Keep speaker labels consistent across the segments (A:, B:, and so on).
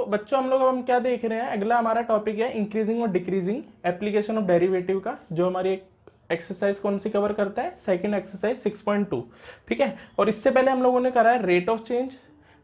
A: बच्चों हम लोग अब हम क्या देख रहे हैं, अगला हमारा टॉपिक है इंक्रीजिंग और डिक्रीजिंग एप्लीकेशन ऑफ डेरिवेटिव का, जो हमारी एक एक्सरसाइज कौन सी कवर करता है, सेकंड एक्सरसाइज 6.2। ठीक है, और इससे पहले हम लोगों ने करा है रेट ऑफ चेंज,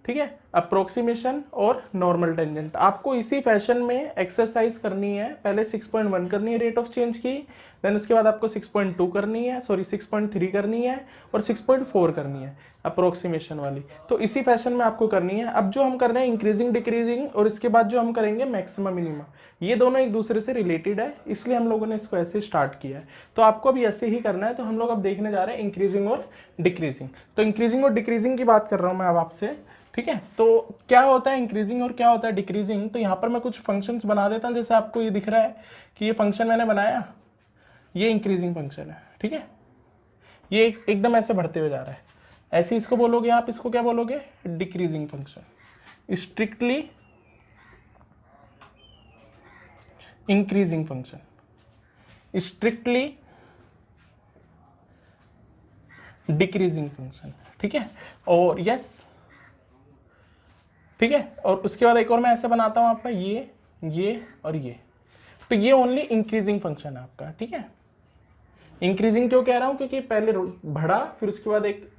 A: ठीक है, अप्रोक्सीमेशन और नॉर्मल टेंजेंट। आपको इसी फैशन में एक्सरसाइज करनी है, पहले 6.1 करनी है रेट ऑफ चेंज की, देन उसके बाद आपको 6.2 करनी है, सॉरी 6.3 करनी है, और 6.4 करनी है अप्रोक्सीमेशन वाली। तो इसी फैशन में आपको करनी है। अब जो हम कर रहे हैं इंक्रीजिंग डिक्रीजिंग, और इसके बाद जो हम करेंगे मैक्सिमम मिनिमम, ये दोनों एक दूसरे से रिलेटेड है, इसलिए हम लोगों ने इसको ऐसे स्टार्ट किया है। तो आपको भी ऐसे ही करना है। तो हम लोग अब देखने जा रहे हैं इंक्रीजिंग और डिक्रीजिंग। तो इंक्रीजिंग और डिक्रीजिंग की बात कर रहा हूँ मैं अब आपसे, ठीक है। तो क्या होता है इंक्रीजिंग और क्या होता है डिक्रीजिंग, तो यहाँ पर मैं कुछ फंक्शंस बना देता हूँ। जैसे आपको ये दिख रहा है कि ये फंक्शन मैंने बनाया, ये इंक्रीजिंग फंक्शन है, ठीक है, ये एकदम ऐसे बढ़ते हुए जा रहा है, ऐसे इसको बोलोगे आप, इसको क्या बोलोगे, decreasing function, strictly increasing function, strictly decreasing function, ठीक है। और यस, ठीक है, और उसके बाद एक और मैं ऐसे बनाता हूं आपका, ये और ये, तो ये ओनली इंक्रीजिंग फंक्शन है आपका, ठीक है। इंक्रीजिंग क्यों कह रहा हूं, क्योंकि पहले बढ़ा, फिर उसके बाद एक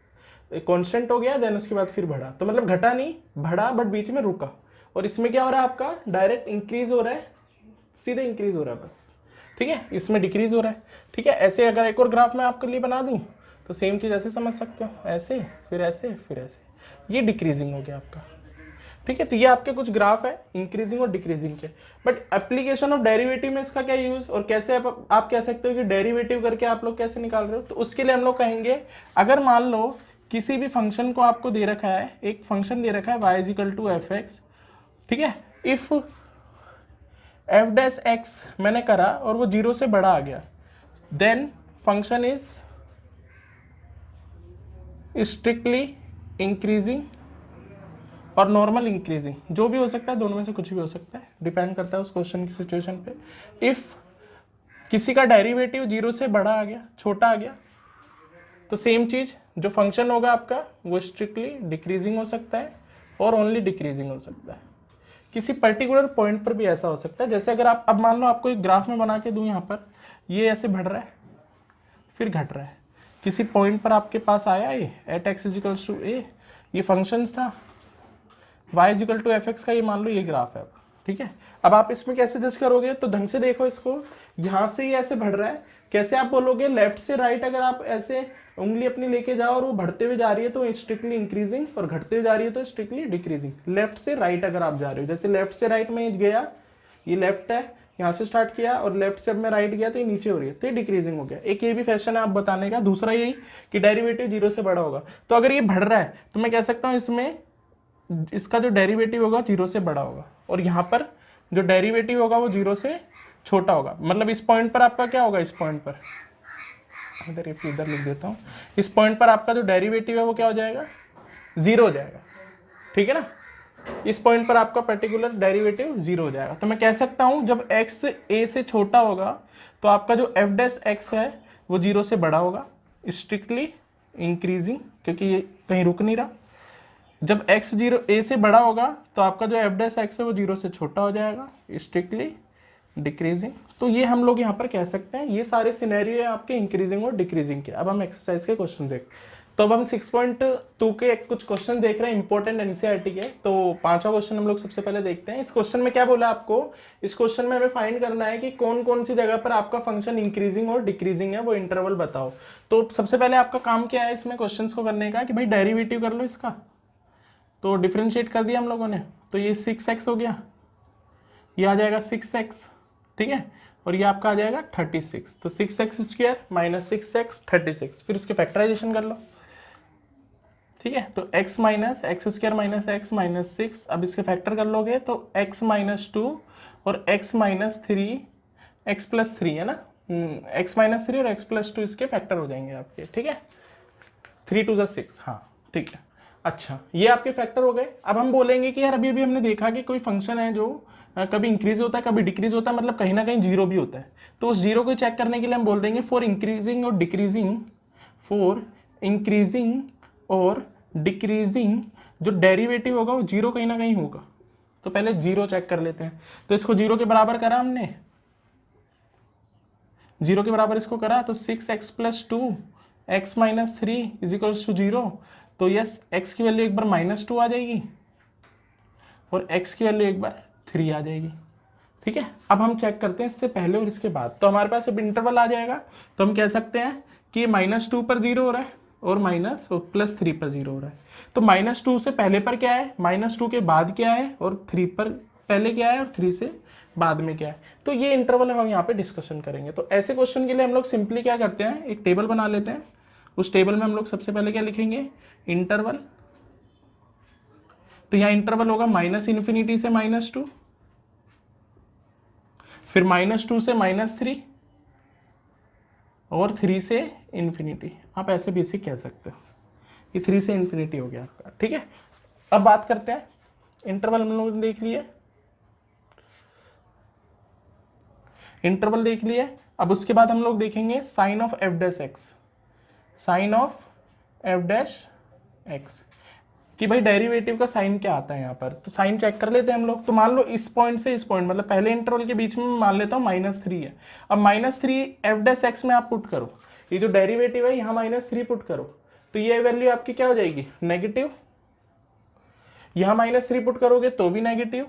A: कांस्टेंट हो गया, देन उसके बाद फिर बढ़ा, तो मतलब घटा नहीं, बढ़ा बट बीच में रुका। और इसमें क्या हो रहा है आपका, डायरेक्ट इंक्रीज हो रहा है, सीधे इंक्रीज हो रहा है बस, ठीक है, इसमें डिक्रीज हो रहा है, ठीक है। ऐसे अगर एक और ग्राफ मैं आपके लिए बना दूं तो सेम चीज ऐसे समझ सकते हो, ऐसे फिर ऐसे फिर ऐसे, ये डिक्रीजिंग हो गया आपका, ठीक है। तो ये आपके कुछ ग्राफ है इंक्रीजिंग और डिक्रीजिंग के। बट एप्लीकेशन ऑफ डेरिवेटिव में इसका क्या यूज, और कैसे आप कह सकते हो कि डेरिवेटिव करके आप लोग कैसे निकाल रहे हो, तो उसके लिए हम लोग कहेंगे, अगर मान लो किसी भी फंक्शन को आपको दे रखा है, एक फंक्शन दे रखा है y is equal to f x, ठीक है, इफ एफ डैश एक्स मैंने करा और वो 0 से बड़ा आ गया, then function is strictly increasing और नॉर्मल इंक्रीजिंग, जो भी हो सकता है, दोनों में से कुछ भी हो सकता है, डिपेंड करता है उस क्वेश्चन की सिचुएशन पे। इफ किसी का डेरिवेटिव 0 से बड़ा आ गया, छोटा आ गया, तो सेम चीज, जो फंक्शन होगा आपका वो स्ट्रिक्टली डिक्रीजिंग हो सकता है और ओनली डिक्रीजिंग हो सकता है। किसी पर्टिकुलर पॉइंट पर भी ऐसा हो सकता है, जैसे अगर आप अब मान लो आपको एक ग्राफ में बना के दूं, यहाँ पर ये ऐसे बढ़ रहा है फिर घट रहा है, किसी पॉइंट पर आपके पास आया ये at x equals to a, ये फंक्शंस था, y equal to f x का, ये मान लो ये ग्राफ है, ठीक है। अब आप इसमें कैसे जज करोगे, तो ढंग से देखो इसको, यहाँ से ये ऐसे बढ़ रहा है, कैसे आप बोलोगे, लेफ्ट से राइट अगर आप ऐसे उंगली अपनी लेके जाओ और वो बढ़ते हुए जा रही है तो स्ट्रिक्टली इंक्रीजिंग, और घटते हुए जा रही है तो स्ट्रिक्टली डिक्रीजिंग। लेफ्ट से राइट अगर आप जा रहे हो, जैसे लेफ्ट से राइट में गया, ये लेफ्ट है, यहाँ से स्टार्ट किया और लेफ्ट से अब मैं राइट गया तो ये नीचे हो रही है, तो ये डिक्रीजिंग हो गया। एक ये भी फैशन है आप बताने का। दूसरा यही कि डेरिवेटिव 0 से बड़ा होगा, तो अगर ये बढ़ रहा है तो मैं कह सकता हूँ इसमें इसका जो डेरिवेटिव होगा 0 से बड़ा होगा, और यहाँ पर जो डेरिवेटिव होगा वो 0 से छोटा होगा। मतलब इस पॉइंट पर आपका क्या होगा, इस पॉइंट पर इधर लिख देता हूँ, इस पॉइंट पर आपका जो डेरिवेटिव है वो क्या हो जाएगा, 0 हो जाएगा, ठीक है ना। इस पॉइंट पर आपका पर्टिकुलर डेरिवेटिव 0 हो जाएगा। तो मैं कह सकता हूं जब x a से छोटा होगा तो आपका जो f डैश x है वो 0 से बड़ा होगा, स्ट्रिक्टली इंक्रीजिंग, क्योंकि ये कहीं रुक नहीं रहा। जब x 0 a से बड़ा होगा तो आपका जो f डैश x है वो 0 से छोटा हो जाएगा, स्ट्रिक्टली डिक्रीजिंग। तो ये हम लोग यहाँ पर कह सकते हैं, ये सारे सिनेरियो है आपके इंक्रीजिंग और डिक्रीजिंग के। अब हम एक्सरसाइज के क्वेश्चन देख, तो अब हम 6.2 के कुछ क्वेश्चन देख रहे हैं इंपॉर्टेंट एनसीईआरटी के। तो पांचवा क्वेश्चन हम लोग सबसे पहले देखते हैं। इस क्वेश्चन में क्या बोला आपको, इस क्वेश्चन में हमें फाइंड करना है कि कौन कौन सी जगह पर आपका फंक्शन इंक्रीजिंग और डिक्रीजिंग है, वो इंटरवल बताओ। तो सबसे पहले आपका काम क्या है इसमें क्वेश्चन को करने का, कि भाई डेरिवेटिव कर लो इसका। तो डिफ्रेंशिएट कर दिया हम लोगों ने, तो ये 6x हो गया, ये आ जाएगा 6x, ठीक है, और ये आपका आ जाएगा 36। तो 6x स्क्वायर माइनस 6x 36, फिर उसके फैक्टराइजेशन कर लो, ठीक है। तो x minus x square minus x minus 6, अब इसके फैक्टर कर लोगे तो x माइनस 2 और x माइनस 3, x प्लस 3 है ना, x माइनस 3 और x प्लस 2 इसके फैक्टर हो जाएंगे आपके, ठीक है। 3 2 6, हाँ ठीक है। अच्छा, ये आपके फैक्टर हो गए। अब हम बोलेंगे कि यार अभी अभी हमने देखा कि कोई फंक्शन है जो कभी इंक्रीज होता है कभी डिक्रीज होता है, मतलब कहीं ना कहीं जीरो भी होता है। तो उस जीरो को चेक करने के लिए हम बोल देंगे फॉर इंक्रीजिंग और डिक्रीजिंग, फॉर इंक्रीजिंग और डिक्रीजिंग जो डेरिवेटिव होगा वो जीरो कहीं ना कहीं होगा, तो पहले 0 चेक कर लेते हैं। तो इसको 0 के बराबर करा हमने, 0 के बराबर इसको करा, तो 6x + 2 x - 3 = 0। तो यस, x की वैल्यू एक बार -2 आ जाएगी और x की वैल्यू एक बार 3 आ जाएगी। ठीक है, अब हम चेक करते हैं इससे पहले और इसके बाद। तो हमारे पास अब इंटरवल आ जाएगा, तो हम कह सकते हैं कि -2 पर 0 हो रहा है और +3 पर 0 हो रहा है। तो -2 से पहले पर क्या है, -2 के बाद क्या है, और 3 पर पहले क्या है और 3 से बाद में क्या है। तो ये इंटरवल हम यहाँ पे डिस्कशन करेंगे। तो ऐसे क्वेश्चन के लिए हम लोग सिंपली क्या करते हैं, एक टेबल बना लेते हैं। उस टेबल में हम लोग सबसे पहले क्या लिखेंगे, इंटरवल। तो यहाँ इंटरवल होगा -∞ से -2, फिर -2 से -3 और 3 से ∞। आप ऐसे बेसिक कह सकते हो, ये 3 से ∞ हो गया आपका। ठीक है, अब बात करते हैं, इंटरवल हम लोग देख लिए, इंटरवल देख लिए। अब उसके बाद हम लोग देखेंगे sign of f'(x), sign of f'(x) कि भाई डेरिवेटिव का साइन क्या आता है यहाँ पर। तो साइन चेक कर लेते हैं हम लोग। तो मान लो इस पॉइंट से इस पॉइंट, मतलब पहले इंटरवल के बीच में मान लेता हूँ -3 है। अब -3 f'(x) में आप पुट करो, ये जो डेरिवेटिव है यहाँ -3 पुट करो, तो ये वैल्यू आपकी क्या हो जाएगी, नेगेटिव। यहाँ -3 पुट करोगे तो भी नेगेटिव,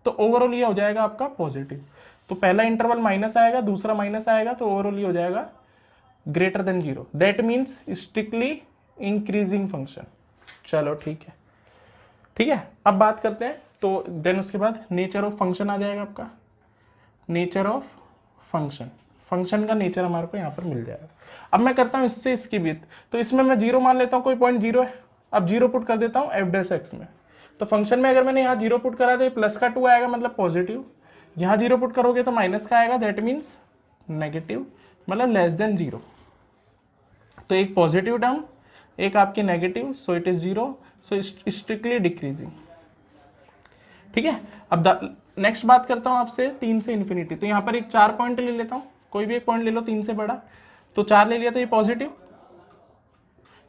A: तो ओवरऑल ये हो जाएगा आपका पॉजिटिव। तो पहला इंटरवल माइनस आएगा, दूसरा माइनस आएगा, तो ओवरऑल ये हो जाएगा >0। That means strictly increasing function. चलो ठीक है, ठीक है। अब बात करते हैं, तो देन उसके बाद नेचर ऑफ फंक्शन आ जाएगा आपका, नेचर ऑफ फंक्शन, फंक्शन का नेचर हमारे को यहाँ पर मिल जाएगा। अब मैं करता हूँ इससे इसकी विथ, तो इसमें मैं 0 मान लेता हूँ, कोई पॉइंट 0 है। अब 0 पुट कर देता हूँ f'(x) में। तो फंक्शन में अगर मैंने यहाँ 0 पुट करा तो प्लस का 2 आएगा, मतलब पॉजिटिव। यहाँ 0 पुट करोगे तो माइनस का आएगा, दैट मीन्स नेगेटिव, मतलब <0। तो एक पॉजिटिव टर्म, एक आपकी negative, so it is 0, so strictly decreasing. ठीक है, अब नेक्स्ट बात करता हूँ आपसे 3 से ∞। तो यहाँ पर एक 4 पॉइंट ले लेता हूँ, कोई भी एक पॉइंट ले लो 3 से बड़ा। तो 4 ले लिया तो ये पॉजिटिव,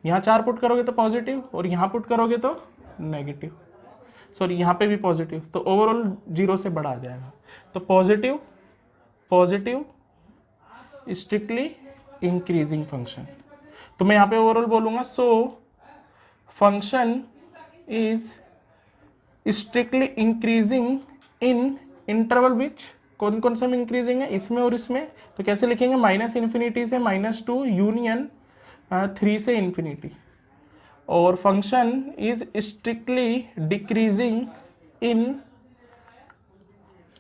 A: यहाँ 4 पुट करोगे तो पॉजिटिव, और यहाँ पुट करोगे तो नेगेटिव, सॉरी यहाँ पे भी पॉजिटिव, तो ओवरऑल 0 से बड़ा आ जाएगा। तो positive, positive, strictly increasing function. तो मैं यहाँ पे ओवरऑल बोलूँगा, so function is strictly increasing in interval विच, कौन कौन सा में इंक्रीजिंग है, इसमें और इसमें। तो कैसे लिखेंगे, -∞ से -2 यूनियन 3 से ∞, और function is strictly decreasing in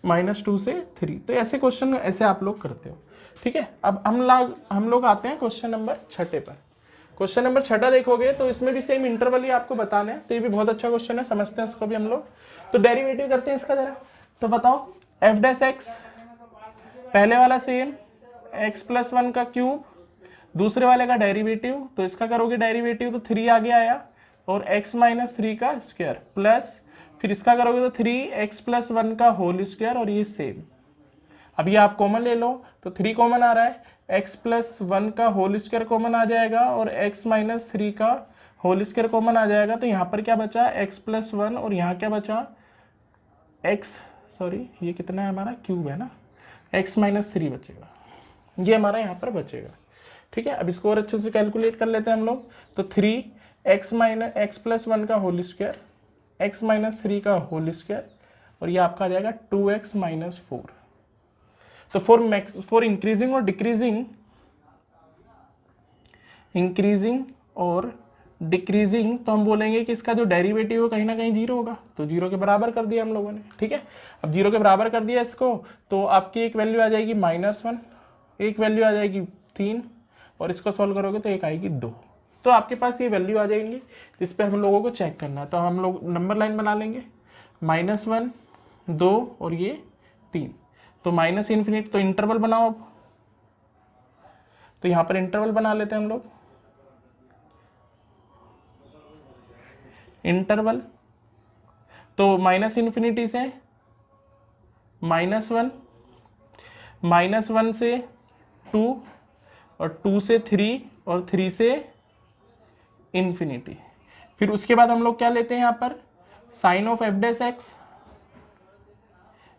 A: -2 से 3। तो ऐसे क्वेश्चन ऐसे आप लोग करते हो। ठीक है, अब हम लोग आते हैं क्वेश्चन नंबर 6 पर। क्वेश्चन नंबर 6 देखोगे तो इसमें भी सेम इंटरवल ही आपको बताना है। तो ये भी बहुत अच्छा क्वेश्चन है, समझते हैं उसको भी हम लोग। तो डेरिवेटिव करते हैं इसका जरा। तो बताओ f'(x), पहले वाला सेम x + 1 का क्यूब, दूसरे वाले का डेरिवेटिव। तो इसका करोगे डेरिवेटिव तो 3 आगे आया, और x - 3 का स्क्वायर प्लस, फिर इसका करोगे तो 3x + 1 का होल स्क्वायर, और ये सेम। अब ये आप कॉमन ले लो, तो 3 कॉमन आ रहा है, x + 1 का होल स्क्वायर कॉमन आ जाएगा, और x - 3 का होल स्क्वायर कॉमन आ जाएगा। तो यहाँ पर क्या बचा, x + 1, और यहाँ क्या बचा, ये कितना है हमारा, क्यूब है ना, x - 3 बचेगा, ये हमारा यहाँ पर बचेगा। ठीक है, अब इसको और अच्छे से कैलकुलेट कर लेते हैं हम लोग। तो 3x + 1 का होल स्क्वायर, x - 3 का होल स्क्वायर, और ये आपका आ जाएगा 2x - 4। तो फॉर इंक्रीजिंग और डिक्रीजिंग, इंक्रीजिंग और डिक्रीजिंग, तो हम बोलेंगे कि इसका जो डेरिवेटिव है कहीं ना कहीं 0 होगा। तो 0 के बराबर कर दिया हम लोगों ने। ठीक है, अब 0 के बराबर कर दिया इसको, तो आपकी एक वैल्यू आ जाएगी -1, एक वैल्यू आ जाएगी 3, और इसको सॉल्व करोगे तो एक आएगी 2। तो आपके पास ये वैल्यू आ जाएंगी जिस पे हम लोगों को चेक करना है। तो हम लोग नंबर लाइन बना लेंगे, -1, 2 और ये 3। तो -∞, तो इंटरवल बनाओ अब। तो यहाँ पर इंटरवल बना लेते हैं हम लोग, इंटरवल। तो -∞ से -1 से 2, और 2 से 3, और 3 से ∞। फिर उसके बाद हम लोग क्या लेते हैं यहाँ पर, sign of f'(x),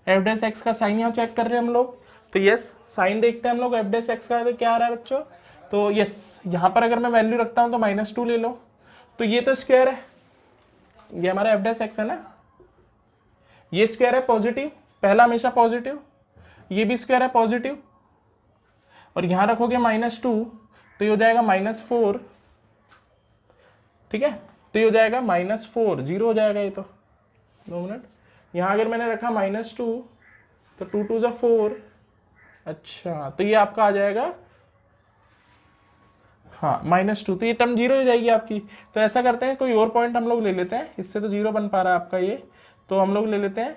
A: f dash x का साइन यहाँ चेक कर रहे हैं हम लोग, तो यस साइन देखते हैं हम लोग एफ डैश एक्स का, तो क्या आ रहा है बच्चों, तो यस यहाँ पर अगर मैं वैल्यू रखता हूँ तो -2 ले लो, तो ये तो स्क्वायर है, ये हमारा एफ डैश एक्स है ना, ये स्क्वायर है पॉजिटिव, पहला हमेशा पॉजिटिव, ये भी स्क्वायर है पॉजिटिव, और यहां रखोगे -2 तो ये हो जाएगा -4, ठीक है, तो ये हो जाएगा -4, 0 हो जाएगा ये तो, 2 मिनट, यहां अगर मैंने रखा -2 तो 2 2 = 4, अच्छा तो ये आपका आ जाएगा हाँ -2, तो ये टर्म 0 हो जाएगी आपकी। तो ऐसा करते हैं कोई और पॉइंट हम लोग ले लेते हैं, इससे तो 0 बन पा रहा है आपका ये, तो हम लोग ले लेते हैं,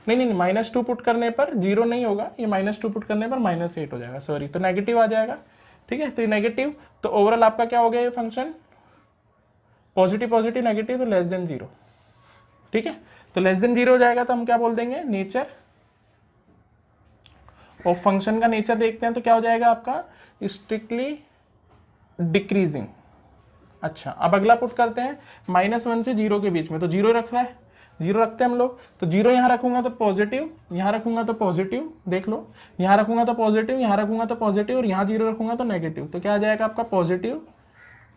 A: नहीं -2 पुट करने पर 0 नहीं होगा, ये -2 पुट करने पर -8 हो जाएगा, सॉरी, तो नेगेटिव आ जाएगा, ठीक है, तो ये नेगेटिव, तो ओवरऑल आपका क्या हो गया ये फंक्शन, पॉजिटिव पॉजिटिव नेगेटिव, तो लेस देन 0, ठीक है, तो लेस देन 0 हो जाएगा, तो हम क्या बोल देंगे, नेचर, और फंक्शन का नेचर देखते हैं तो क्या हो जाएगा आपका, स्ट्रिक्टली डिक्रीजिंग। अच्छा अब अगला पुट करते हैं, -1 से 0 के बीच में, तो 0 रख रहा है, 0 रखते हैं हम लोग, तो 0 यहाँ रखूंगा तो पॉजिटिव, यहाँ रखूंगा तो पॉजिटिव, देख लो, यहाँ रखूंगा तो पॉजिटिव, यहाँ रखूंगा तो पॉजिटिव, और यहाँ 0 रखूंगा तो नेगेटिव, तो क्या आ जाएगा आपका पॉजिटिव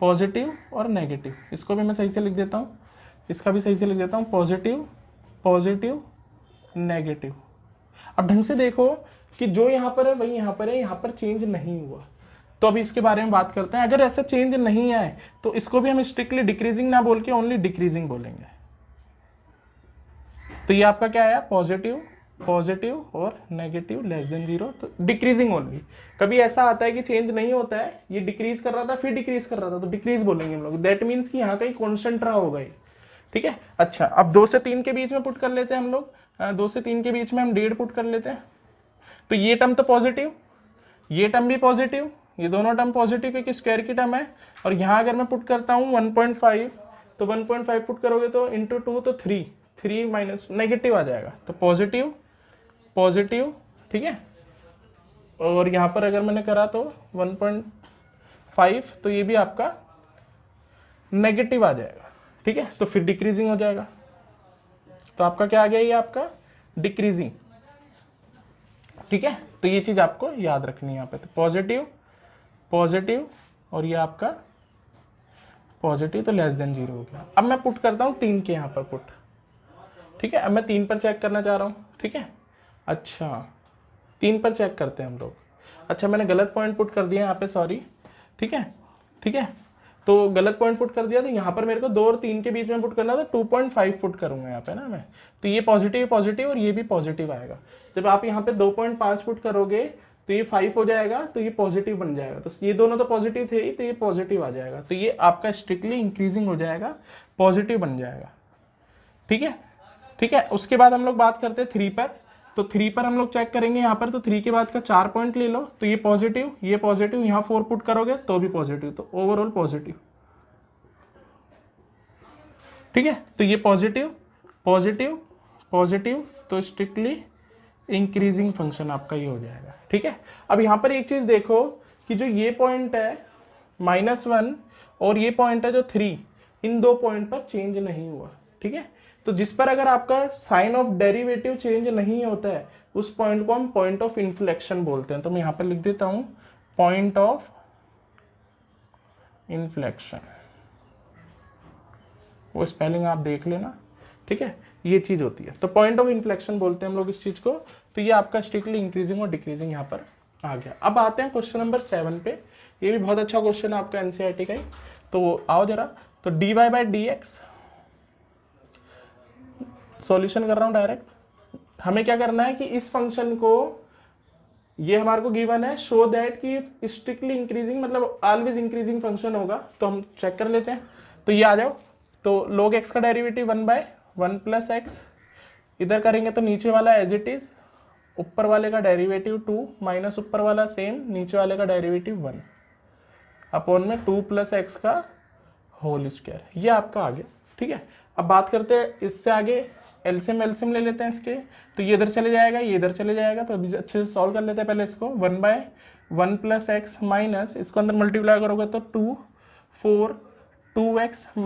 A: पॉजिटिव और नेगेटिव। इसको भी मैं सही से लिख देता हूँ, इसका भी सही से लिख देता हूँ, पॉजिटिव पॉजिटिव नेगेटिव। अब ढंग से देखो कि जो यहाँ पर है वही यहाँ पर है, यहाँ पर चेंज नहीं हुआ, तो अभी इसके बारे में बात करते हैं। अगर ऐसा चेंज नहीं आए तो इसको भी हम स्ट्रिक्टली डिक्रीजिंग ना बोल के ओनली डिक्रीजिंग बोलेंगे। तो ये आपका क्या आया, पॉजिटिव पॉजिटिव और नेगेटिव लेस देन 0, तो डिक्रीजिंग ओनली। कभी ऐसा आता है कि चेंज नहीं होता है, ये डिक्रीज कर रहा था फिर डिक्रीज कर रहा था, तो डिक्रीज बोलेंगे हम लोग, दैट मीन्स कि यहाँ कहीं कॉन्स्टेंट रहा होगा ये, ठीक है। अच्छा अब 2 से 3 के बीच में पुट कर लेते हैं हम लोग, 2 से 3 के बीच में हम 1.5 पुट कर लेते हैं, तो ये टर्म तो पॉजिटिव, ये टर्म भी पॉजिटिव, ये दोनों टर्म पॉजिटिव क्योंकि स्क्वायर की टर्म है, और यहाँ अगर मैं पुट करता हूँ 1.5, तो 1.5 पुट करोगे तो इंटू 2 तो 3 माइनस नेगेटिव आ जाएगा, तो पॉजिटिव पॉजिटिव, ठीक है, और यहाँ पर अगर मैंने करा तो 1.5, तो ये भी आपका नेगेटिव आ जाएगा, ठीक है, तो फिर डिक्रीजिंग हो जाएगा, तो आपका क्या आ गया, ये आपका डिक्रीजिंग, ठीक है। तो ये चीज आपको याद रखनी है यहाँ पे, तो पॉजिटिव पॉजिटिव और ये आपका पॉजिटिव, तो लेस देन 0 हो गया। अब मैं पुट करता हूँ 3 के यहाँ पर पुट, ठीक है, अब मैं 3 पर चेक करना चाह रहा हूँ, ठीक है। अच्छा 3 पर चेक करते हैं हम लोग, अच्छा मैंने गलत पॉइंट पुट कर दिया यहाँ पे, सॉरी, ठीक है, ठीक है, तो गलत पॉइंट पुट कर दिया, तो यहाँ पर मेरे को 2 और 3 के बीच में पुट करना था, 2.5 पुट करूंगा यहाँ पे ना मैं, तो ये पॉजिटिव पॉजिटिव और ये भी पॉजिटिव आएगा। जब आप यहाँ पे 2.5 पुट करोगे तो ये 5 हो जाएगा, तो ये पॉजिटिव बन जाएगा, तो ये दोनों तो पॉजिटिव थे ही, तो ये पॉजिटिव आ जाएगा, तो ये आपका स्ट्रिक्टली इंक्रीजिंग हो जाएगा, पॉजिटिव बन जाएगा, ठीक है, ठीक है। उसके बाद हम लोग बात करते हैं 3 पर, तो 3 पर हम लोग चेक करेंगे यहाँ पर, तो 3 के बाद का 4 पॉइंट ले लो, तो ये पॉजिटिव यहाँ 4 पुट करोगे तो भी पॉजिटिव, तो ओवरऑल पॉजिटिव, ठीक है, तो ये पॉजिटिव पॉजिटिव पॉजिटिव, तो स्ट्रिक्टली इंक्रीजिंग फंक्शन आपका ये हो जाएगा, ठीक है। अब यहाँ पर एक चीज देखो कि जो ये पॉइंट है -1 और ये पॉइंट है जो 3, इन 2 पॉइंट पर चेंज नहीं हुआ, ठीक है, तो जिस पर अगर आपका साइन ऑफ डेरिवेटिव चेंज नहीं होता है उस पॉइंट को हम पॉइंट ऑफ इन्फ्लेक्शन बोलते हैं। तो मैं यहाँ पर लिख देता हूं पॉइंट ऑफ इन्फ्लेक्शन, वो स्पेलिंग आप देख लेना, ठीक है, ये चीज होती है, तो पॉइंट ऑफ इन्फ्लेक्शन बोलते हैं हम लोग इस चीज को। तो ये आपका स्ट्रिक्टली इंक्रीजिंग और डिक्रीजिंग यहाँ पर आ गया। अब आते हैं क्वेश्चन नंबर 7 पे, ये भी बहुत अच्छा क्वेश्चन है आपका एनसीईआरटी का ही, तो आओ जरा, तो dy/dx सॉल्यूशन कर रहा हूं डायरेक्ट। हमें क्या करना है कि इस फंक्शन को, ये हमारे को गिवन है, शो दैट कि स्ट्रिक्टली इंक्रीजिंग मतलब ऑलवेज इंक्रीजिंग फंक्शन होगा, तो हम चेक कर लेते हैं। तो ये आ जाओ, तो log x का डेरिवेटिव 1/1 + x, इधर करेंगे तो नीचे वाला एज इट इज, ऊपर वाले का डेरिवेटिव 2 माइनस ऊपर वाला सेम, नीचे वाले का डेरिवेटिव 1 अपॉन में 2 + x का होल स्क्वायर, ये आपका आ गया, ठीक है। अब बात करते हैं इससे आगे, एलसीएम ले लेते हैं इसके, तो ये इधर चले जाएगा, ये इधर चले जाएगा, तो अभी अच्छे से सॉल्व कर लेते हैं पहले इसको। 1/1 + x माइनस, इसको अंदर मल्टीप्लाई करोगे तो 2 4 2x -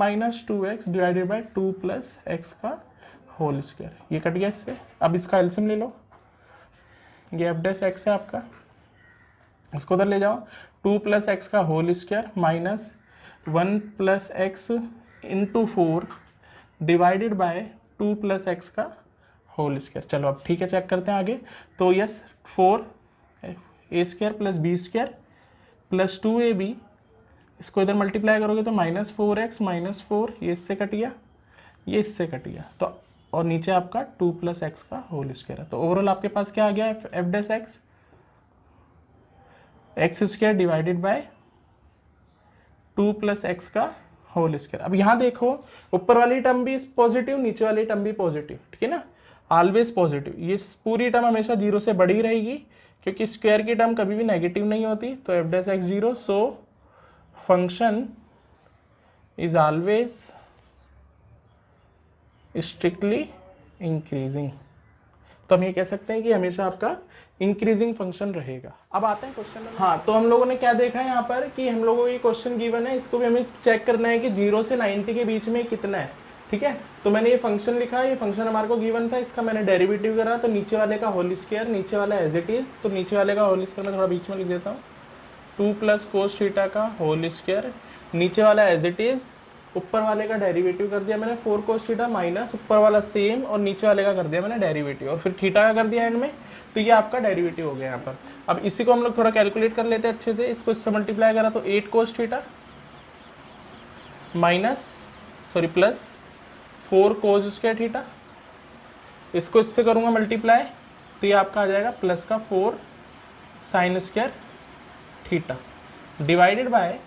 A: 2x divided by 2 + x का होल स्क्वायर, ये कट गया इससे। अब इसका एलसीएम ले लो, ये एफ डैश एक्स है आपका, इसको उधर ले जाओ, 2 प्लस एक्स का whole square minus 1 plus X into 4 divided by 2 plus X का होल स्क्वायर। चलो अब ठीक है, चेक करते हैं आगे। तो yes 4 A square plus B square plus 2ab, इसको इधर मल्टीप्लाई करोगे तो माइनस 4x माइनस 4, ये इससे कट गया, ये इससे कट गया, तो और नीचे आपका 2 प्लस एक्स का होल स्क्वायर है। तो ओवरऑल आपके पास क्या आ गया, F dash x x square divided by 2 plus X का होल स्क्वायर। अब यहाँ देखो, ऊपर वाली टर्म भी पॉजिटिव, नीचे वाली टर्म भी पॉजिटिव, ठीक है ना, ऑलवेज पॉजिटिव। ये पूरी टर्म हमेशा 0 से बड़ी रहेगी, क्योंकि स्क्वायर की टर्म कभी भी नेगेटिव नहीं होती। तो f dash x 0, so function is always strictly increasing. तो हम ये कह सकते हैं कि हमेशा आपका इंक्रीजिंग फंक्शन रहेगा। अब आते हैं क्वेश्चन नंबर, हाँ, तो हम लोगों ने क्या देखा है यहाँ पर कि हम लोगों को ये क्वेश्चन गिवन है, इसको भी हमें चेक करना है कि 0 से 90 के बीच में कितना है, ठीक है। तो मैंने ये फंक्शन लिखा, ये फंक्शन हमारे को गिवन था, इसका मैंने डेरिवेटिव करा, तो नीचे वाले का होल स्क्वायर, नीचे वाला एज इट इज, तो नीचे वाले का होल स्क्वायर मैं थोड़ा बीच में लिख देता हूँ, 2 प्लस कोस थीटा का होल स्क्वायर, नीचे वाला एज इट इज, ऊपर वाले का डेरिवेटिव कर दिया मैंने 4 कोस थीटा माइनस ऊपर वाला सेम, और नीचे वाले का कर दिया मैंने डेरिवेटिव, और फिर थीटा का कर दिया एंड में, तो ये आपका डेरिवेटिव हो गया यहाँ पर। अब इसी को हम लोग थोड़ा कैलकुलेट कर लेते हैं अच्छे से, इसको इससे मल्टीप्लाई करा तो 8 कोस थीटा माइनस प्लस 4 कोस स्क्वायर थीटा, इसको इससे करूँगा मल्टीप्लाई, तो ये आपका आ जाएगा प्लस का 4 sine square theta divided by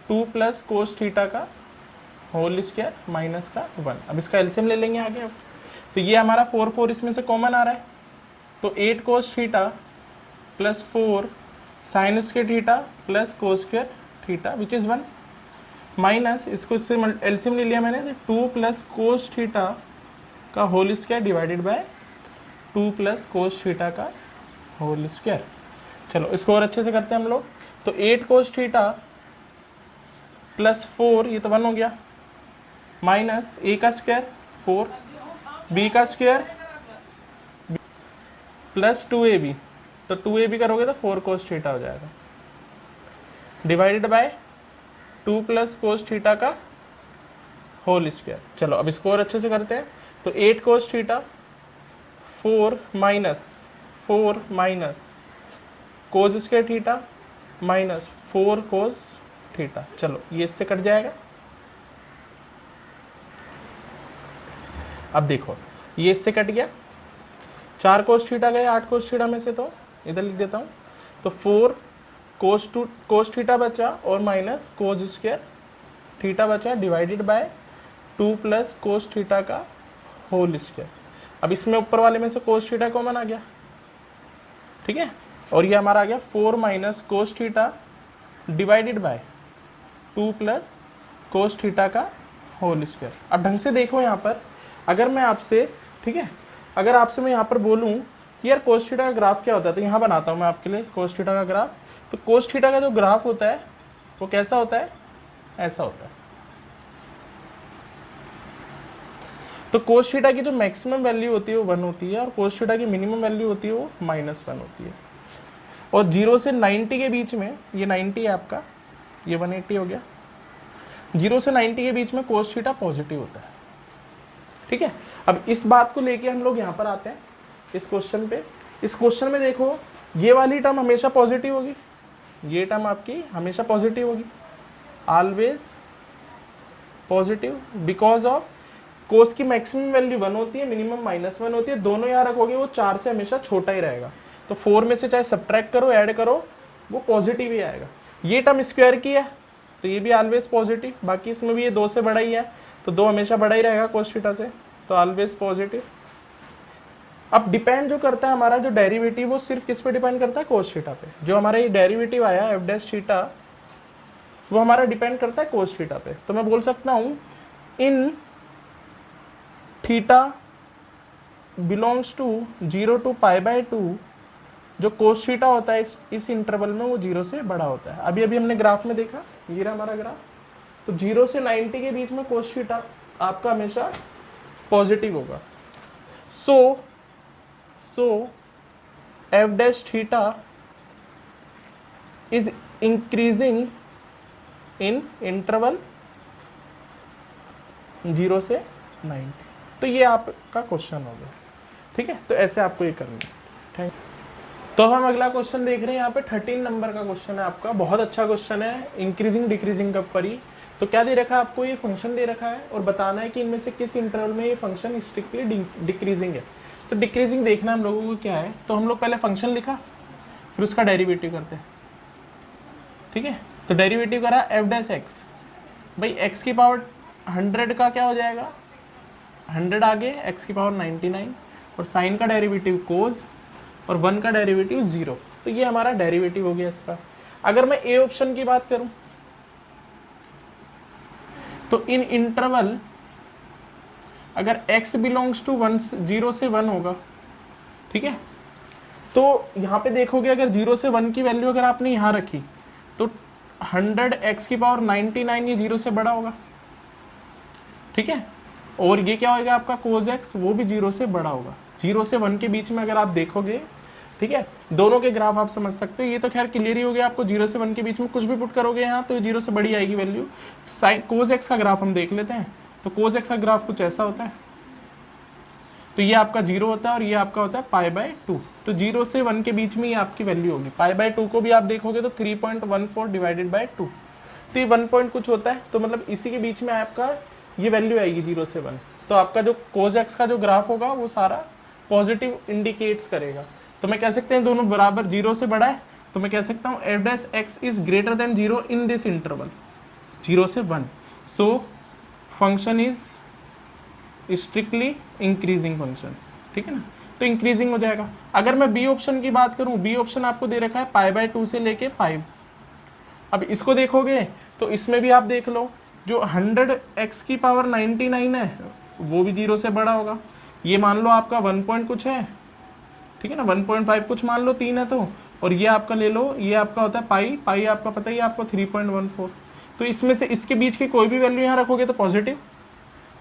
A: 2 plus cos theta का होल स्क्वायर माइनस का 1। अब इसका एलसीएम ले लेंगे आगे। अब तो ये हमारा 4 इसमें से कॉमन आ रहा है, तो 8 cos theta plus 4 sine square theta plus cos square theta which is 1 minus, इसको इससे एलसीएम ले लिया मैंने, 2 प्लस कोस थीटा का whole square divided by 2 plus cos theta का होल स्क्वायर। चलो इसको और अच्छे से करते हैं हम लोग। तो 8 कोस थीटा प्लस 4, ये तो 1 हो गया, माइनस ए का स्क्वायर 4, बी का स्क्वायर प्लस 2ab, तो 2ab करोगे तो 4 कोस थीटा हो जाएगा, divided by 2 plus cos theta का होल स्क्वायर। चलो अब इसको और अच्छे से करते हैं। तो 8 cos theta 4 minus cos square theta minus 4 cos theta, चलो ये इससे कट जाएगा। अब देखो ये इससे कट गया, 4 कोस थीटा गए 8 कोस थीटा में से, तो इधर लिख देता हूँ, तो 4 कोस थीटा बचा और माइनस कोस स्क्वायर थीटा बचा divided by 2 plus cos theta का होल स्क्वायर। अब इसमें ऊपर वाले में से कोस थीटा कॉमन आ गया, ठीक है, और ये हमारा आ गया 4 minus cos theta divided by 2 plus cos theta का होल स्क्वायर। अब ढंग से देखो यहाँ पर, अगर मैं आपसे, ठीक है, अगर आपसे मैं यहाँ पर बोलूँ कि यार कोस थीटा का ग्राफ क्या होता है, तो यहाँ बनाता हूँ मैं आपके लिए कोस थीटा का ग्राफ। तो कोस थीटा का जो ग्राफ होता है वो कैसा होता है, ऐसा होता है। तो कोस थीटा की जो मैक्सिमम वैल्यू होती है वो 1 होती है, और कोस थीटा की मिनिमम वैल्यू होती है वो -1 होती है। और 0 से 90 के बीच में, ये 90 है आपका, ये 180 हो गया, 0 से 90 के बीच में कोस थीटा पॉजिटिव होता है, ठीक है। अब इस बात को लेके हम लोग यहाँ पर आते हैं इस क्वेश्चन पे। इस क्वेश्चन में देखो, ये वाली टर्म हमेशा पॉजिटिव होगी, ये टर्म आपकी हमेशा पॉजिटिव होगी, always positive, because of cos की मैक्सिमम वैल्यू 1 होती है, मिनिमम -1 होती है, दोनों यहाँ रखोगे वो 4 से हमेशा छोटा ही रहेगा। तो 4 में से चाहे सब्ट्रैक्ट करो ऐड करो वो पॉजिटिव ही आएगा। ये टर्म स्क्वायर की है तो ये भी ऑलवेज पॉजिटिव, बाकी इसमें भी ये 2 से बड़ा ही है, तो 2 हमेशा बड़ा ही रहेगा कोस थीटा से, तो ऑलवेज पॉजिटिव। अब डिपेंड जो करता है हमारा जो डेरिवेटिव, वो सिर्फ किस पे डिपेंड करता है, कोस थीटा पे। जो हमारा ये डेरिवेटिव आया एफ डैश थीटा, वो हमारा डिपेंड करता है कोस थीटा पे। तो मैं बोल सकता हूँ इन थीटा बिलोंग्स टू 0 to π/2, जो कोस थीटा होता है इस इंटरवल में वो 0 से बड़ा होता है। अभी हमने ग्राफ में देखा, ये रहा हमारा ग्राफ। तो 0 से 90 के बीच में कोस थीटा आपका हमेशा पॉजिटिव होगा। So F dash theta is increasing in interval 0 से 90। तो ये आपका क्वेश्चन हो गया, ठीक है। तो ऐसे आपको ये करना है। Thank you. तो हम अगला क्वेश्चन देख रहे हैं, यहाँ पे 13 नंबर का क्वेश्चन है आपका, बहुत अच्छा क्वेश्चन है, इंक्रीजिंग डिक्रीजिंग का परी। तो क्या दे रखा है आपको, ये फंक्शन दे रखा है और बताना है कि इनमें से किस इंटरवल में ये फंक्शन स्ट्रिक्टली डिक्रीजिंग है। तो डिक्रीजिंग देखना हम लोगों को क्या है, तो हम लोग पहले फंक्शन लिखा, फिर उसका डेरिवेटिव करते हैं, ठीक है। तो डेरिवेटिव करा एफ डैश एक्स, भाई एक्स की पावर 100 का क्या हो जाएगा, 100 आगे एक्स की पावर 99, और साइन का डेरिवेटिव कोस, और 1 का डेरिवेटिव 0। तो ये हमारा डेरिवेटिव हो गया इसका। अगर मैं ए ऑप्शन की बात करूं तो इन इंटरवल अगर x बिलोंग्स टू 0 से 1 होगा, ठीक है, तो यहाँ पे देखोगे अगर 0 से 1 की वैल्यू अगर आपने यहाँ रखी तो 100 x की पावर 99 ये 0 से बड़ा होगा, ठीक है। और ये क्या होगा आपका कोस x, वो भी 0 से बड़ा होगा। 0 से 1 के बीच में अगर आप देखोगे, ठीक है, दोनों के ग्राफ आप समझ सकते हो। ये तो खैर क्लियर ही हो गया आपको, 0 से 1 के बीच में कुछ भी पुट करोगे यहाँ तो 0 से बड़ी आएगी वैल्यू। साइन कोस x का ग्राफ हम देख लेते हैं। तो कोस x का ग्राफ कुछ ऐसा होता है, तो ये आपका 0 होता है और ये आपका होता है π/2। तो 0 से 1 के बीच में ये आपकी वैल्यू होगी। π/2 को भी आप देखोगे तो 3.14 डिवाइडेड बाय 2, तो ये 1 पॉइंट कुछ होता है। तो मतलब इसी के बीच में आपका ये वैल्यू आएगी 0 से 1। तो आपका जो कोस x का जो ग्राफ होगा वो सारा पॉजिटिव इंडिकेट्स करेगा। तो मैं कह सकते हैं दोनों बराबर 0 से बड़ा है, तो मैं कह सकता हूँ F dash x is greater than 0 in this interval 0 से 1। So function is strictly increasing function, ठीक है ना। तो इंक्रीजिंग हो जाएगा। अगर मैं बी ऑप्शन की बात करूं, बी ऑप्शन आपको दे रखा है π/2 से लेके 5। अब इसको देखोगे तो इसमें भी आप देख लो, जो 100 x की पावर 99 है वो भी 0 से बड़ा होगा। ये मान लो आपका 1 पॉइंट कुछ है, ठीक है ना, 1.5 कुछ मान लो 3 है तो, और ये आपका ले लो, ये आपका होता है पाई आपका पता ही आपको 3.14। तो इसमें से इसके बीच की कोई भी वैल्यू यहाँ रखोगे तो पॉजिटिव,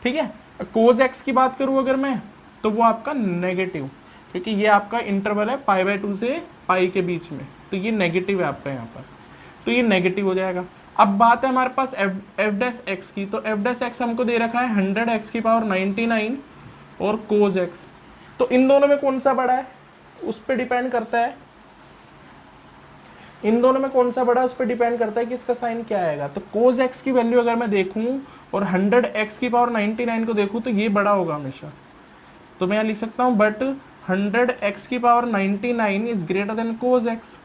A: ठीक है। कोस x की बात करूँ अगर मैं, तो वो आपका नेगेटिव, क्योंकि ये आपका इंटरवल है π/2 से पाई के बीच में, तो ये नेगेटिव है आपका यहाँ पर, तो ये नेगेटिव हो जाएगा। अब बात है हमारे पास एफ डैश एक्स की, तो एफ डैश एक्स हमको दे रखा है 100 x की पावर 99 और कोस x। तो इन दोनों में कौन सा बड़ा है उस पर डिपेंड करता है, इन दोनों में कौन सा बड़ा उस पर डिपेंड करता है कि इसका साइन क्या आएगा। तो कोस x की वैल्यू अगर मैं देखूं और 100 x की पावर 99 को देखूं तो ये बड़ा होगा हमेशा। तो मैं यहाँ लिख सकता हूँ बट 100 x की power 99 is greater than cos x।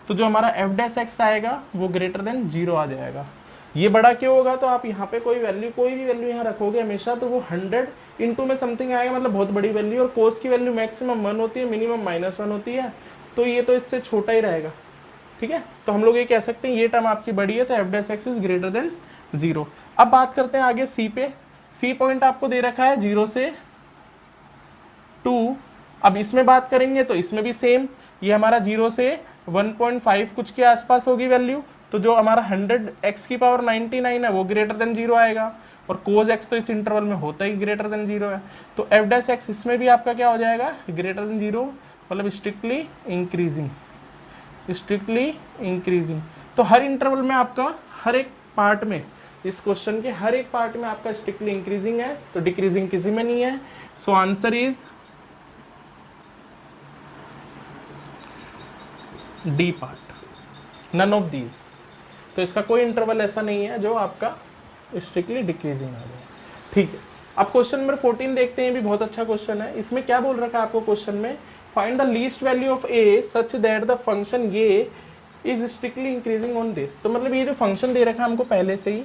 A: तो जो हमारा एफ डैश एक्स आएगा वो ग्रेटर देन 0 आ जाएगा। ये बड़ा क्यों होगा, तो आप यहाँ पे कोई भी वैल्यू यहाँ रखोगे हमेशा तो वो 100 इंटू में समथिंग आएगा, मतलब बहुत बड़ी वैल्यू। और कोस की वैल्यू मैक्सिमम 1 होती है, मिनिमम -1 होती है, तो ये तो इससे छोटा ही रहेगा, ठीक है। तो हम लोग ये कह सकते हैं ये टर्म आपकी बड़ी है, तो f dash x is greater than 0। अब बात करते हैं आगे सी पे। सी पॉइंट आपको दे रखा है 0 से 2। अब इसमें बात करेंगे तो इसमें भी सेम, ये हमारा 0 से 1.5 कुछ के आसपास होगी वैल्यू। तो जो हमारा 100 x की पावर 99 है वो ग्रेटर देन 0 आएगा, और कोस x तो इस इंटरवल में होता ही ग्रेटर देन 0 है। तो एफ डैश एक्स इसमें भी आपका क्या हो जाएगा, ग्रेटर देन 0, मतलब स्ट्रिक्टली इंक्रीजिंग। तो हर इंटरवल में आपका हर एक पार्ट में, इस क्वेश्चन के हर एक पार्ट में आपका स्ट्रिक्टली इंक्रीजिंग है, तो डिक्रीजिंग किसी में नहीं है। So answer is D part, none of these. तो इसका कोई इंटरवल ऐसा नहीं है जो आपका स्ट्रिक्टली डिक्रीजिंग आ जाए, ठीक है। अब क्वेश्चन नंबर 14 देखते हैं, ये भी बहुत अच्छा क्वेश्चन है। इसमें क्या बोल रखा है आपको क्वेश्चन में, find the least value of A such that the function ये is strictly increasing on this. तो मतलब ये जो फंक्शन दे रखा है हमको पहले से ही,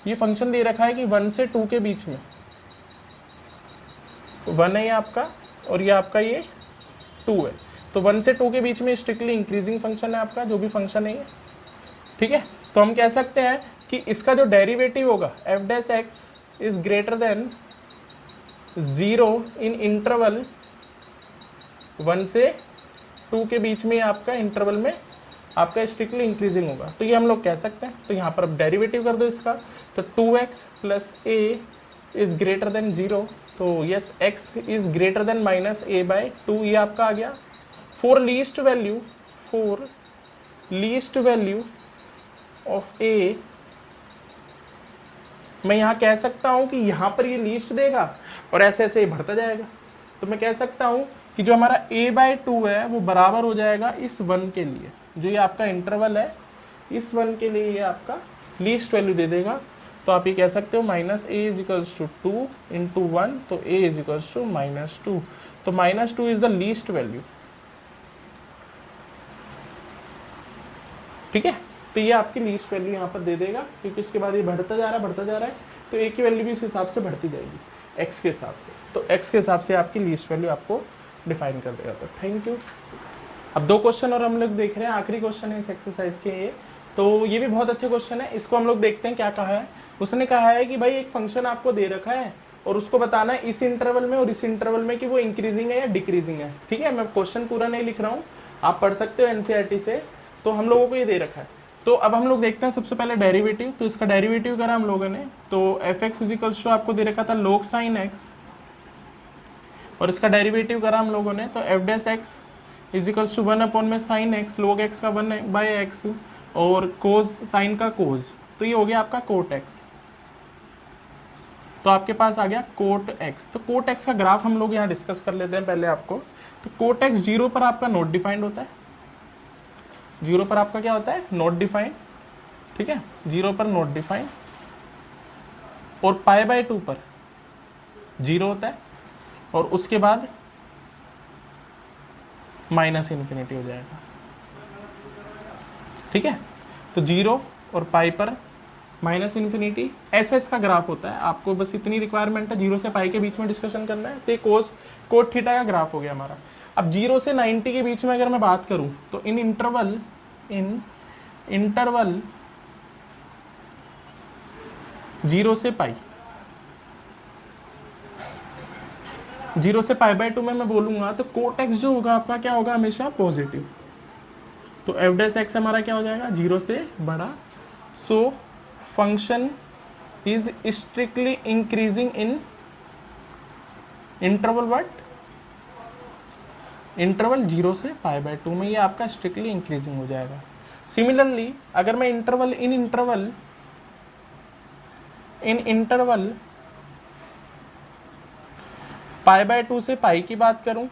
A: ये फंक्शन दे रखा है कि 1 से 2 के बीच में 1 है ये आपका, और ये आपका ये 2 है। तो 1 से 2 के बीच में स्ट्रिक्टली इंक्रीजिंग फंक्शन है आपका, जो भी फंक्शन है ये, ठीक है। तो हम कह सकते हैं कि इसका जो डेरिवेटिव होगा F dash x is greater than 0 in interval 1 से 2 के बीच में आपका इंटरवल में आपका स्ट्रिक्टली इंक्रीजिंग होगा। तो ये हम लोग कह सकते हैं। तो यहाँ पर अब डेरिवेटिव कर दो इसका, तो 2x plus a is greater than 0 तो yes x is greater than minus A by two, ये आपका आ गया। फॉर लीस्ट वैल्यू ऑफ ए, मैं यहाँ कह सकता हूँ कि यहाँ पर ये लीस्ट देगा और ऐसे ऐसे ये बढ़ता जाएगा। तो मैं कह सकता हूँ कि जो हमारा a बाई टू है वो बराबर हो जाएगा इस 1 के लिए, जो ये आपका इंटरवल है इस 1 के लिए ये आपका लीस्ट वैल्यू दे देगा। तो आप ये कह सकते हो minus a is equals to 2 into 1, तो a इज इक्वल्स टू -2। तो -2 इज द लीस्ट वैल्यू। ठीक है, तो ये आपकी लीस्ट वैल्यू यहाँ पर दे देगा, क्योंकि इसके बाद ये बढ़ता जा रहा है, तो a की वैल्यू भी इस हिसाब से बढ़ती जाएगी x के हिसाब से। तो x के हिसाब से आपकी लीस्ट वैल्यू आपको डिफाइन कर देगा। तो थैंक यू। अब 2 क्वेश्चन और हम लोग देख रहे हैं, आखिरी क्वेश्चन है इस एक्सरसाइज के ये। तो ये भी बहुत अच्छा क्वेश्चन है, इसको हम लोग देखते हैं क्या कहा है। उसने कहा है कि भाई एक फंक्शन आपको दे रखा है और उसको बताना है इस इंटरवल में और इस इंटरवल में कि वो इंक्रीजिंग है या डिक्रीजिंग है। ठीक है, मैं क्वेश्चन पूरा नहीं लिख रहा हूँ, आप पढ़ सकते हो एनसीईआरटी से। तो हम लोगों को ये दे रखा है, तो अब हम लोग देखते हैं सबसे पहले डेरिवेटिव। तो इसका डेरिवेटिव करा हम लोगों ने, तो एफ एक्स इजिकल्स टू आपको दे रखा था log sin x, और इसका डेरिवेटिव करा हम लोगों ने, तो f dash x equals to 1 upon में साइन एक्स, log x का 1 बाई एक्स, और कोज साइन का कोज, तो ये हो गया आपका कोट एक्स। तो आपके पास आ गया कोट एक्स। तो कोट एक्स का ग्राफ हम लोग यहाँ डिस्कस कर लेते हैं पहले आपको। तो कोट एक्स 0 पर आपका नॉट डिफाइंड होता है, 0 पर आपका क्या होता है, नॉट डिफाइंड। ठीक है, 0 पर नॉट डिफाइंड, और पाई बाय 2 पर 0 होता है, और उसके बाद माइनस इन्फिनिटी हो जाएगा। ठीक है, तो 0 और पाई पर माइनस इन्फिनिटी, ऐसा इसका ग्राफ होता है। आपको बस इतनी रिक्वायरमेंट है, 0 से पाई के बीच में डिस्कशन करना है। तो ये कोट थीटा का ग्राफ हो गया हमारा। अब 0 से 90 के बीच में अगर मैं बात करूं, तो इन इंटरवल 0 से पाई, 0 से पाई बाय 2 में मैं बोलूंगा तो कोट एक्स जो होगा आपका क्या होगा, हमेशा पॉजिटिव। तो एफ डैश एक्स हमारा क्या हो जाएगा, 0 से बड़ा। So function is strictly increasing in interval what, interval 0 से पाई बाय 2 में ये आपका स्ट्रिक्टली इंक्रीजिंग हो जाएगा। सिमिलरली अगर मैं इंटरवल पाई बाय 2 से पाई की बात करूं,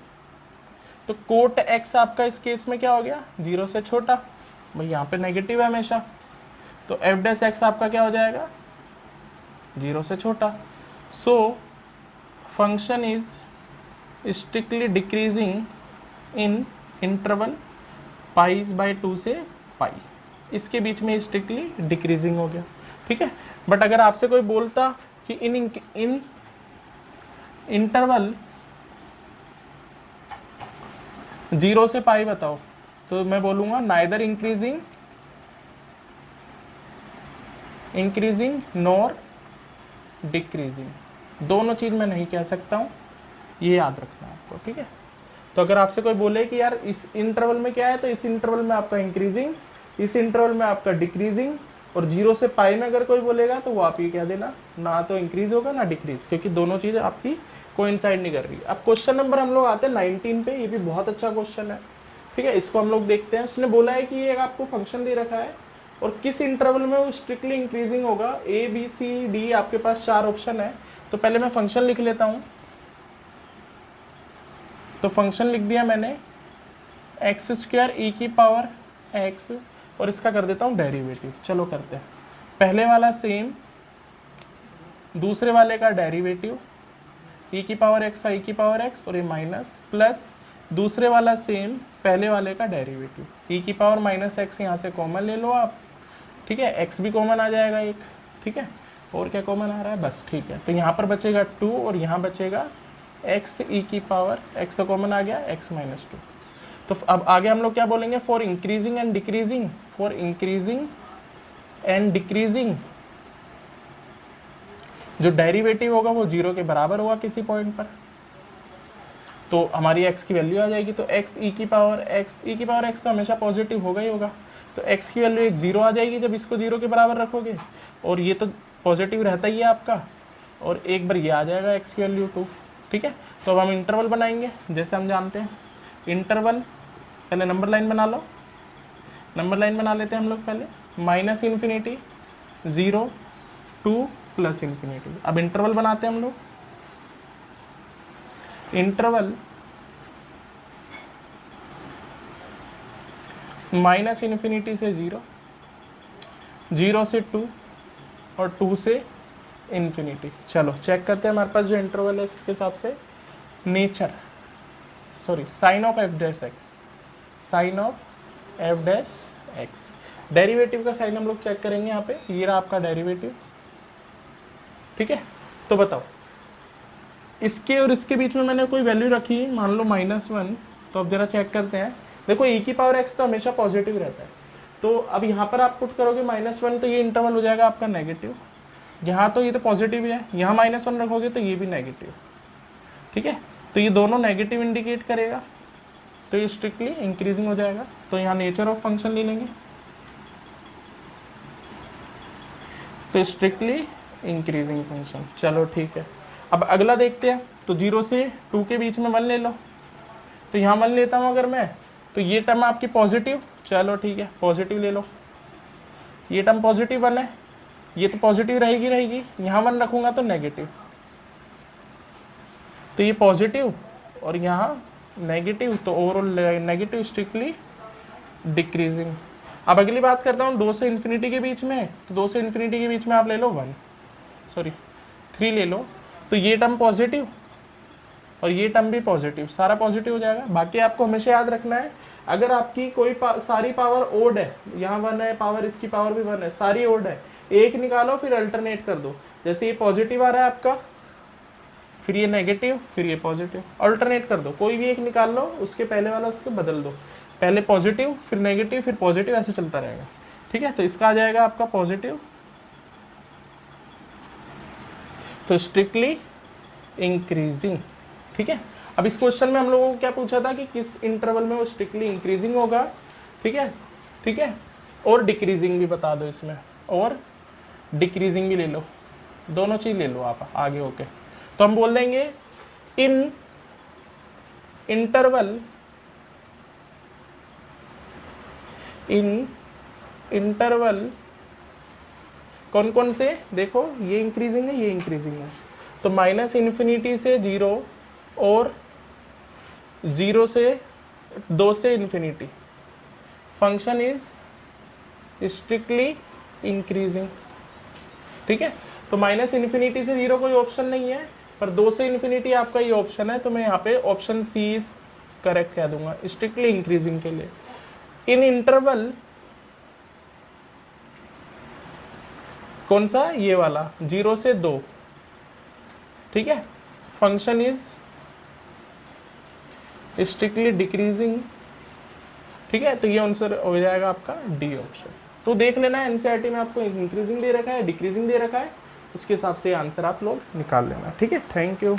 A: तो कोट एक्स आपका इस केस में क्या हो गया, 0 से छोटा। भाई यहाँ पे नेगेटिव है हमेशा, तो एफ डैश एक्स आपका क्या हो जाएगा, 0 से छोटा। So function is strictly decreasing in interval pi by 2 से पाई, इसके बीच में स्ट्रिक्टली डिक्रीजिंग हो गया। ठीक है, बट अगर आपसे कोई बोलता कि इन इंटरवल 0 से पाई बताओ, तो मैं बोलूँगा नाइदर इंक्रीजिंग नॉर डिक्रीजिंग, दोनों चीज़ मैं नहीं कह सकता हूँ, ये याद रखना है आपको। ठीक है, तो अगर आपसे कोई बोले कि यार इस इंटरवल में क्या है, तो इस इंटरवल में आपका इंक्रीजिंग, इस इंटरवल में आपका डिक्रीजिंग, और 0 से पाई में अगर कोई बोलेगा तो वो आप ये कह देना, ना तो इंक्रीज होगा ना डिक्रीज, क्योंकि दोनों चीज़ें आपकी कोइंसाइड नहीं कर रही। अब क्वेश्चन नंबर हम लोग आते हैं 19 पे, ये भी बहुत अच्छा क्वेश्चन है। ठीक है, इसको हम लोग देखते हैं। उसने बोला है कि ये आपको फंक्शन दे रखा है और किस इंटरवल में वो स्ट्रिक्टली इंक्रीजिंग होगा। ए बी सी डी आपके पास 4 ऑप्शन है। तो पहले मैं फंक्शन लिख लेता हूँ। तो फंक्शन लिख दिया मैंने, एक्स स्क्वायर ई की पावर एक्स, और इसका कर देता हूँ डेरिवेटिव। चलो करते हैं, पहले वाला सेम, दूसरे वाले का डेरिवेटिव ई की पावर एक्स ई की पावर एक्स, और ये माइनस, प्लस दूसरे वाला सेम, पहले वाले का डेरिवेटिव ई की पावर माइनस एक्स, यहाँ से कॉमन ले लो आप। ठीक है, एक्स भी कॉमन आ जाएगा एक। ठीक है, और क्या कॉमन आ रहा है, बस ठीक है। तो यहाँ पर बचेगा 2 और यहाँ बचेगा एक्स ई की पावर, एक्स कॉमन आ गया, एक्स माइनस 2। तो अब आगे हम लोग क्या बोलेंगे, for increasing and decreasing, for increasing and decreasing जो डेरिवेटिव होगा वो 0 के बराबर होगा किसी पॉइंट पर, तो हमारी x की वैल्यू आ जाएगी। तो x e की पावर x तो हमेशा पॉजिटिव होगा ही होगा, तो x की वैल्यू एक 0 आ जाएगी जब इसको 0 के बराबर रखोगे, और ये तो पॉजिटिव रहता ही है आपका, और एक बार ये आ जाएगा x की वैल्यू 2। ठीक है, तो अब हम इंटरवल बनाएंगे जैसे हम जानते हैं। इंटरवल पहले नंबर लाइन बना लो, नंबर लाइन बना लेते हैं हम लोग पहले, -∞, 0, 2 +∞। अब इंटरवल बनाते हैं हम लोग। इंटरवल -∞ से 0, 0 से 2 और 2 से ∞। चलो चेक करते हैं हमारे पास जो इंटरवल है इसके हिसाब से nature, sorry sign of f dash x, sign of f dash x। Derivative का साइन हम लोग चेक करेंगे यहाँ पे, ये रहा आपका डेरिवेटिव। ठीक है, तो बताओ इसके और इसके बीच में मैंने कोई वैल्यू रखी, मान लो -1, तो अब जरा चेक करते हैं। देखो e की पावर x तो हमेशा पॉजिटिव रहता है, तो अब यहाँ पर आप पुट करोगे -1 तो ये इंटरवल हो जाएगा आपका नेगेटिव। यहाँ तो ये तो पॉजिटिव है, यहाँ -1 रखोगे तो ये भी नेगेटिव। ठीक है, तो ये दोनों नेगेटिव इंडिकेट करेगा, तो ये स्ट्रिक्टली इंक्रीजिंग हो जाएगा। तो यहाँ नेचर ऑफ फंक्शन ले लेंगे, तो स्ट्रिक्टली इंक्रीजिंग फंक्शन। चलो ठीक है, अब अगला देखते हैं। तो 0 से 2 के बीच में 1 ले लो, तो यहाँ 1 लेता हूँ अगर मैं, तो ये टर्म आपकी पॉजिटिव, चलो ठीक है पॉजिटिव ले लो। ये टर्म पॉजिटिव 1 है, ये तो पॉजिटिव रहेगी, यहाँ 1 रखूँगा तो नेगेटिव, तो ये पॉजिटिव और यहाँ नेगेटिव, तो ओवरऑल नेगेटिव स्ट्रिक्टली डिक्रीजिंग। अब अगली बात करता हूँ 2 से इन्फिनिटी के बीच में, तो 2 से इन्फिनिटी के बीच में आप ले लो 3 ले लो, तो ये टर्म पॉजिटिव और ये टर्म भी पॉजिटिव, सारा पॉजिटिव हो जाएगा। बाकी आपको हमेशा याद रखना है, अगर आपकी कोई सारी पावर ओड है, यहाँ 1 है, पावर इसकी पावर भी 1 है, सारी ओड है, एक निकालो फिर अल्टरनेट कर दो। जैसे ये पॉजिटिव आ रहा है आपका, फिर ये नेगेटिव, फिर ये पॉजिटिव, अल्टरनेट कर दो, कोई भी एक निकाल लो, उसके पहले वाला उसके बदल दो, पहले पॉजिटिव फिर नेगेटिव फिर पॉजिटिव, ऐसे चलता रहेगा। ठीक है, तो इसका आ जाएगा आपका पॉजिटिव, तो स्ट्रिक्टली इंक्रीजिंग। ठीक है, अब इस क्वेश्चन में हम लोगों को क्या पूछा था कि किस इंटरवल में वो स्ट्रिक्टली इंक्रीजिंग होगा। ठीक है, और डिक्रीजिंग भी बता दो इसमें, और डिक्रीजिंग भी ले लो, दोनों चीज ले लो आप आगे होके। तो हम बोल देंगे इन इंटरवल कौन कौन से, देखो ये इंक्रीजिंग है, ये इंक्रीजिंग है, तो -∞ से 0 और 0 से 2 से infinity, function is strictly increasing. ठीक है, तो -∞ से 0 कोई ऑप्शन नहीं है, पर 2 से इन्फिनिटी आपका ये ऑप्शन है, तो मैं यहाँ पे ऑप्शन सी इज करेक्ट कह दूंगा स्ट्रिक्टली इंक्रीजिंग के लिए। इन इंटरवल कौन सा, ये वाला 0 से 2। ठीक है, फंक्शन इज स्ट्रिक्टली डिक्रीजिंग। ठीक है, तो ये आंसर हो जाएगा आपका डी ऑप्शन। तो देख लेना है एनसीईआरटी में आपको इंक्रीजिंग दे रखा है, डिक्रीजिंग दे रखा है, उसके हिसाब से आंसर आप लोग निकाल लेना। ठीक है, थैंक यू।